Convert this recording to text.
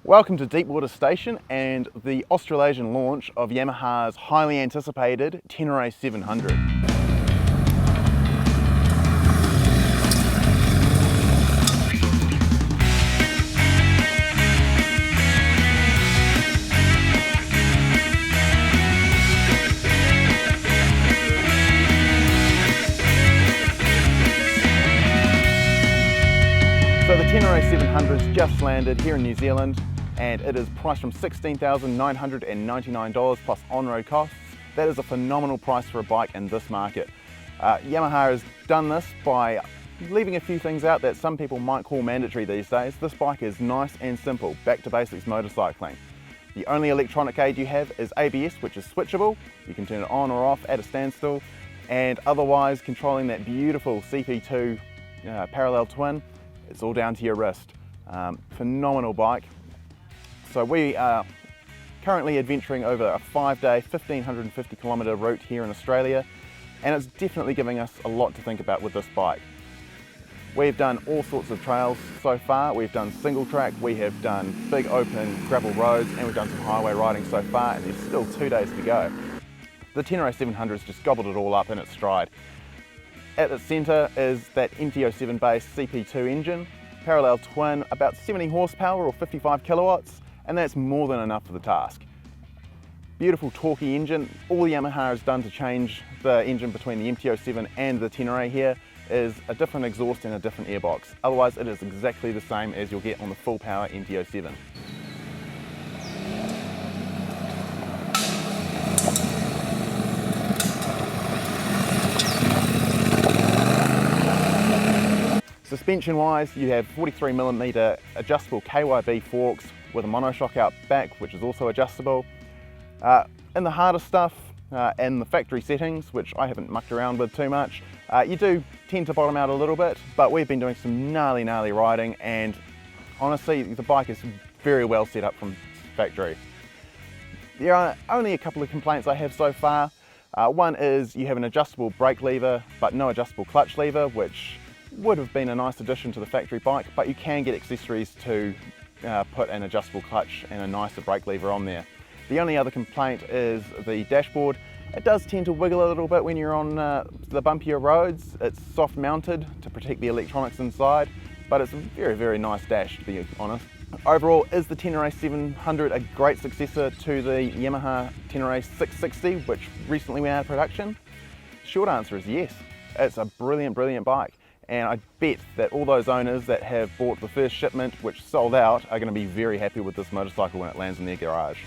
Welcome to Deepwater Station and the Australasian launch of Yamaha's highly anticipated Tenere 700. So the Tenere 700's just landed here in New Zealand, and it is priced from $16,999 plus on-road costs. That is a phenomenal price for a bike in this market. Yamaha has done this by leaving a few things out that some people might call mandatory these days. This bike is nice and simple, back to basics motorcycling. The only electronic aid you have is ABS, which is switchable. You can turn it on or off at a standstill, and otherwise controlling that beautiful CP2 parallel twin, it's all down to your wrist. Phenomenal bike. So we are currently adventuring over a 5-day, 1,550 kilometre route here in Australia, and it's definitely giving us a lot to think about with this bike. We've done all sorts of trails so far. We've done single track, we have done big open gravel roads, and we've done some highway riding so far, and there's still 2 days to go. The Tenere 700's just gobbled it all up in its stride. At its centre is that MT-07 based CP2 engine, parallel twin, about 70 horsepower or 55 kilowatts, and that's more than enough for the task. Beautiful torquey engine. All Yamaha has done to change the engine between the MT-07 and the Tenere here is a different exhaust and a different airbox. Otherwise it is exactly the same as you'll get on the full power MT-07. Suspension wise, you have 43mm adjustable KYB forks with a monoshock out back, which is also adjustable. In the harder stuff and the factory settings, which I haven't mucked around with too much, you do tend to bottom out a little bit, but we've been doing some gnarly riding, and honestly the bike is very well set up from factory. There are only a couple of complaints I have so far. One is you have an adjustable brake lever but no adjustable clutch lever, which would have been a nice addition to the factory bike, but you can get accessories to put an adjustable clutch and a nicer brake lever on there. The only other complaint is the dashboard. It does tend to wiggle a little bit when you're on the bumpier roads. It's soft mounted to protect the electronics inside, but it's a very nice dash, to be honest. Overall, is the Tenere 700 a great successor to the Yamaha Tenere 660, which recently went out of production? Short answer is yes. It's a brilliant bike. And I bet that all those owners that have bought the first shipment, which sold out, are going to be very happy with this motorcycle when it lands in their garage.